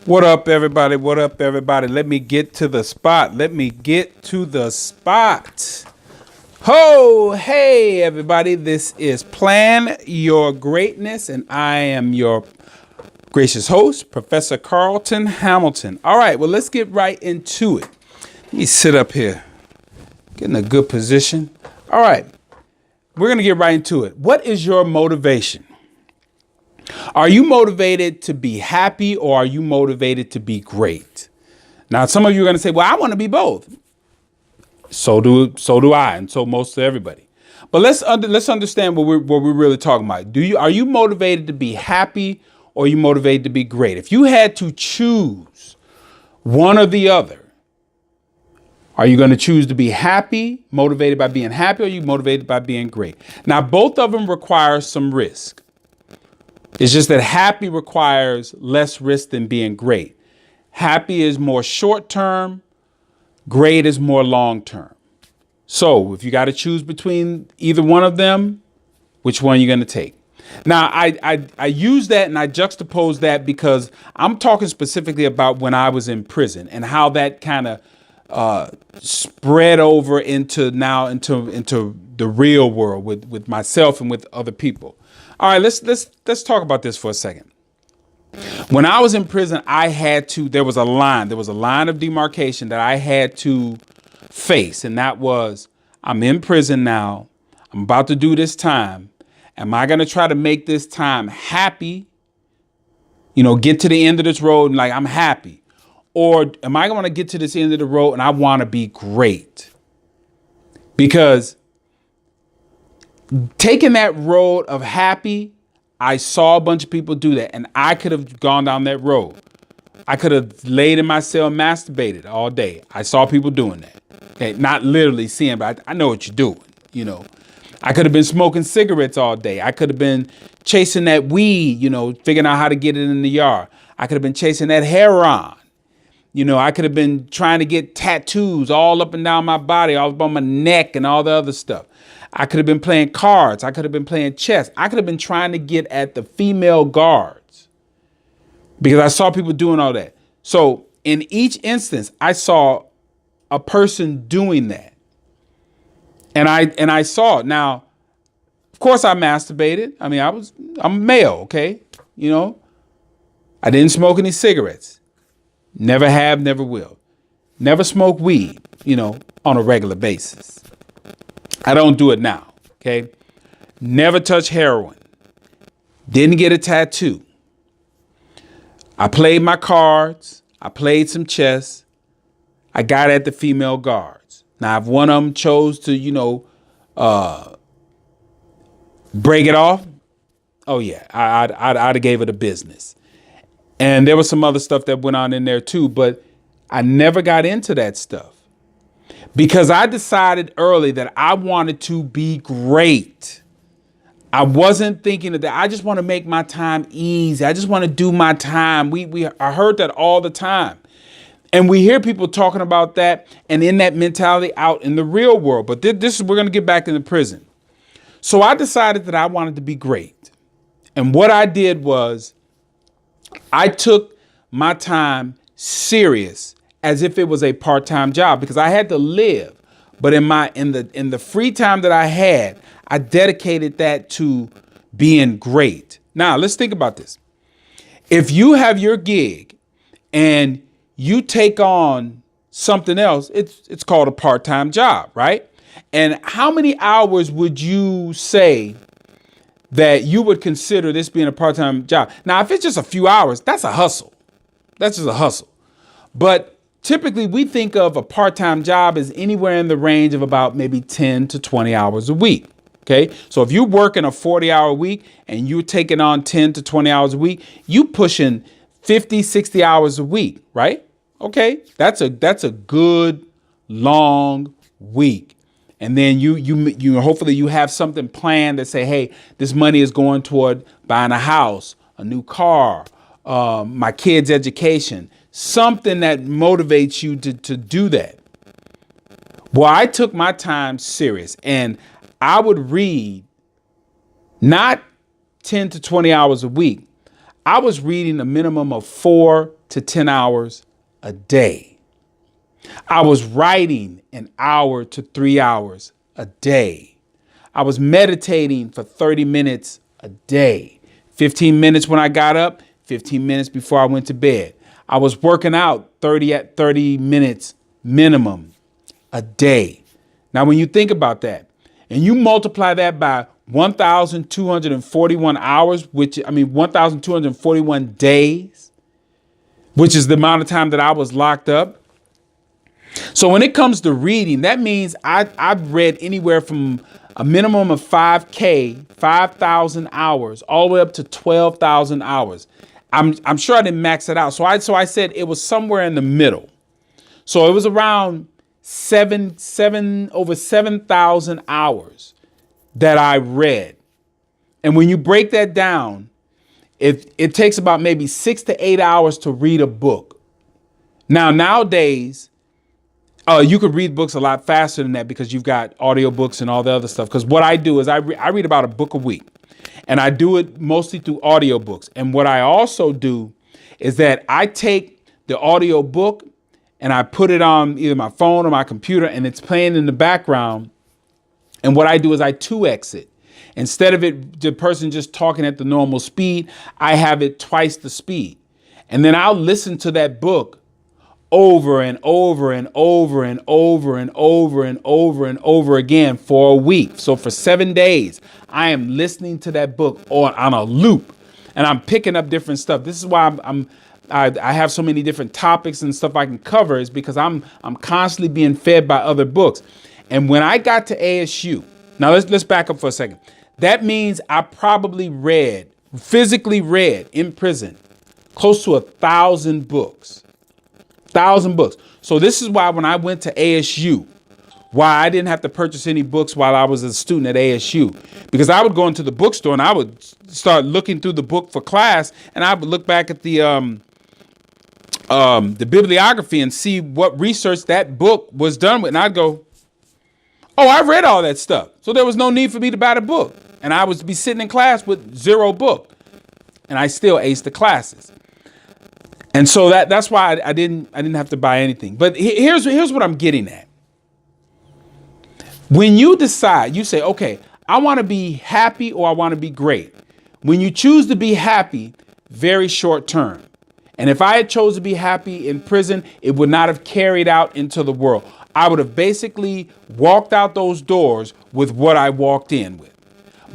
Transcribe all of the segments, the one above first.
What up, everybody? What up, everybody? Let me get to the spot. Let me get to the spot. Ho, hey, everybody. This is Plan Your Greatness, and I am your gracious host, Professor Carlton Hamilton. All right, well, let's get right into it. Let me sit up here, get in a good position. All right, we're going to get right into it. What is your motivation? Are you motivated to be happy or are you motivated to be great? Now, some of you are going to say, well, I want to be both. So do I, and so most of everybody. But let's understand what we're really talking about. Are you motivated to be happy or are you motivated to be great? If you had to choose one or the other, are you going to choose to be happy, motivated by being happy, or are you motivated by being great? Now, both of them require some risk. It's just that happy requires less risk than being great. Happy is more short term. Great is more long term. So if you got to choose between either one of them, which one are you going to take? Now, I use that and I juxtapose that because I'm talking specifically about when I was in prison and how that kind of spread over into the real world with myself and with other people. All right, let's talk about this for a second. When I was in prison, there was a line of demarcation that I had to face. And that was, I'm in prison now. I'm about to do this time. Am I going to try to make this time happy? Get to the end of this road and I'm happy. Or am I going to get to this end of the road and I want to be great? Because taking that road of happy, I saw a bunch of people do that, and I could have gone down that road. I could have laid in my cell and masturbated all day. I saw people doing that. Okay, not literally seeing, but I know what you're doing. I could have been smoking cigarettes all day. I could have been chasing that weed, figuring out how to get it in the yard. I could have been chasing that heroin. I could have been trying to get tattoos all up and down my body, all up on my neck and all the other stuff. I could have been playing cards. I could have been playing chess. I could have been trying to get at the female guards because I saw people doing all that. So in each instance, I saw a person doing that. And I saw it. Now, of course, I masturbated. I mean, I'm male, okay? I didn't smoke any cigarettes. Never have, never will. Never smoke weed, on a regular basis. I don't do it now, okay? Never touch heroin. Didn't get a tattoo. I played my cards. I played some chess. I got at the female guards. Now, if one of them chose to, break it off, oh yeah, I'd have gave it a business. And there was some other stuff that went on in there too, but I never got into that stuff. Because I decided early that I wanted to be great. I wasn't thinking that I just want to make my time easy. I just want to do my time. I heard that all the time. And we hear people talking about that and in that mentality out in the real world. But we're going to get back into prison. So I decided that I wanted to be great. And what I did was I took my time serious as if it was a part-time job because I had to live. But in the free time that I had, I dedicated that to being great. Now, let's think about this. If you have your gig and you take on something else, it's called a part-time job, right? And how many hours would you say that you would consider this being a part-time job? Now, if it's just a few hours, that's a hustle. That's just a hustle. But typically, we think of a part-time job as anywhere in the range of about maybe 10 to 20 hours a week. Okay, so if you're working a 40-hour week and you're taking on 10 to 20 hours a week, you pushing 50, 60 hours a week, right? Okay, that's a good long week. And then you hopefully you have something planned that say, hey, this money is going toward buying a house, a new car, my kids' education. Something that motivates you to do that. Well, I took my time serious and I would read not 10 to 20 hours a week. I was reading a minimum of 4 to 10 hours a day. I was writing an hour to 3 hours a day. I was meditating for 30 minutes a day. 15 minutes when I got up, 15 minutes before I went to bed. I was working out 30 minutes minimum a day. Now, when you think about that and you multiply that by 1,241 hours, 1,241 days, which is the amount of time that I was locked up. So when it comes to reading, that means I've read anywhere from a minimum of 5,000 hours, all the way up to 12,000 hours. I'm sure I didn't max it out. So I said it was somewhere in the middle. So it was around over 7,000 hours that I read. And when you break that down, it takes about maybe 6 to 8 hours to read a book. Now, nowadays, you could read books a lot faster than that because you've got audiobooks and all the other stuff. Because what I do is I read about a book a week, and I do it mostly through audiobooks. And what I also do is that I take the audiobook and I put it on either my phone or my computer, and it's playing in the background. And what I do is I 2x it. Instead of the person just talking at the normal speed, I have it twice the speed. And then I'll listen to that book over and over and over and over and over and over and over again for a week. So for 7 days, I am listening to that book on a loop, and I'm picking up different stuff. This is why I have so many different topics and stuff I can cover, is because I'm constantly being fed by other books. And when I got to ASU, now let's back up for a second. That means I probably physically read in prison, close to 1,000 books. 1,000 books. So this is why when I went to ASU, why I didn't have to purchase any books while I was a student at ASU, because I would go into the bookstore and I would start looking through the book for class, and I would look back at the bibliography and see what research that book was done with. And I'd go, oh, I read all that stuff. So there was no need for me to buy the book. And I would be sitting in class with 0 book, and I still aced the classes. And so that's why I didn't have to buy anything. But here's what I'm getting at. When you decide, you say, okay, I want to be happy or I want to be great. When you choose to be happy, very short term. And if I had chose to be happy in prison, it would not have carried out into the world. I would have basically walked out those doors with what I walked in with.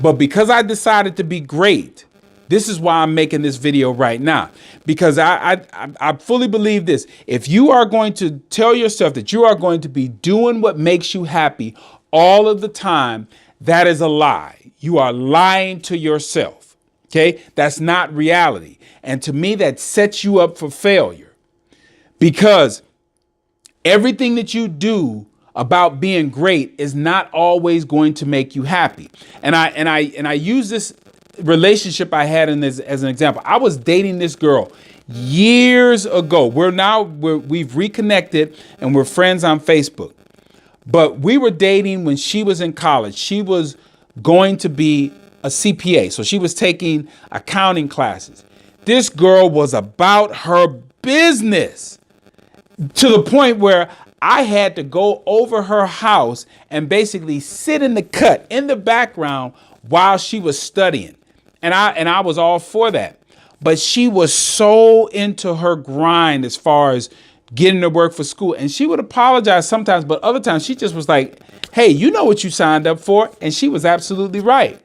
But because I decided to be great, this is why I'm making this video right now, because I fully believe this. If you are going to tell yourself that you are going to be doing what makes you happy all of the time, that is a lie. You are lying to yourself. OK, that's not reality. And to me, that sets you up for failure, because everything that you do about being great is not always going to make you happy. And I use this relationship I had in this as an example. I was dating this girl years ago. We've reconnected and we're friends on Facebook. But we were dating when she was in college. She was going to be a CPA. So she was taking accounting classes. This girl was about her business to the point where I had to go over her house and basically sit in the cut in the background while she was studying. And I was all for that. But she was so into her grind as far as getting to work for school. And she would apologize sometimes, but other times she just was like, hey, you know what you signed up for. And she was absolutely right.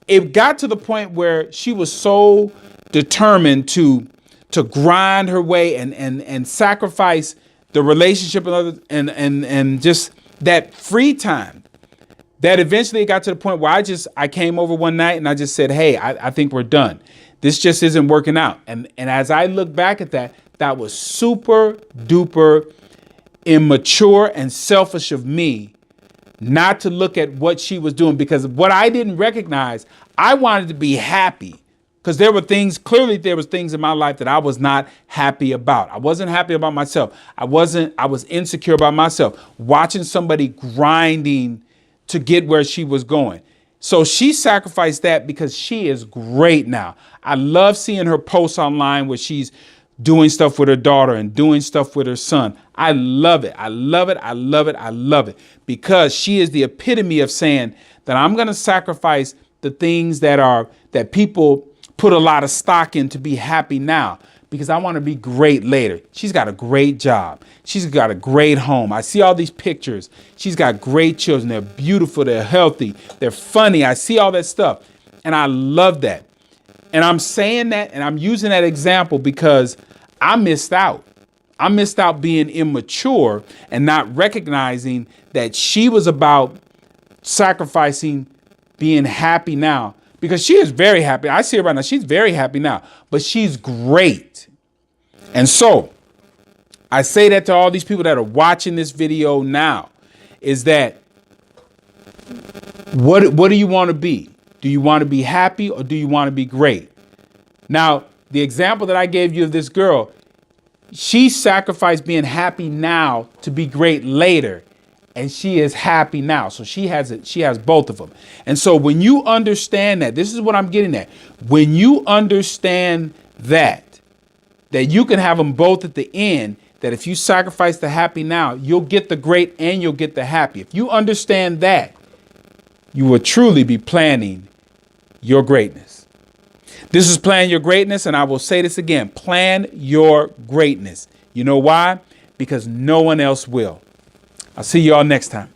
It got to the point where she was so determined to grind her way and sacrifice the relationship and just that free time, that eventually it got to the point where I came over one night and I just said, hey, I think we're done. This just isn't working out. And as I look back at that was super duper immature and selfish of me not to look at what she was doing, because what I didn't recognize, I wanted to be happy. Because there was things in my life that I was not happy about. I wasn't happy about myself. I was insecure about myself, watching somebody grinding to get where she was going. So she sacrificed that because she is great now. I love seeing her posts online where she's doing stuff with her daughter and doing stuff with her son. I love it. I love it. I love it. I love it because she is the epitome of saying that I'm going to sacrifice the things that people put a lot of stock in to be happy now because I want to be great later. She's got a great job. She's got a great home. I see all these pictures. She's got great children. They're beautiful. They're healthy. They're funny. I see all that stuff. And I love that. And I'm saying that and I'm using that example because I missed out. I missed out being immature and not recognizing that she was about sacrificing being happy now because she is very happy. I see her right now. She's very happy now, but she's great. And so I say that to all these people that are watching this video now is that what do you want to be? Do you want to be happy or do you want to be great? Now, the example that I gave you of this girl, she sacrificed being happy now to be great later. And she is happy now. So she has it. She has both of them. And so when you understand that, this is what I'm getting at. When you understand that you can have them both at the end, that if you sacrifice the happy now, you'll get the great and you'll get the happy. If you understand that, you will truly be planning your greatness. This is Plan Your Greatness. And I will say this again, plan your greatness. You know why? Because no one else will. I'll see you all next time.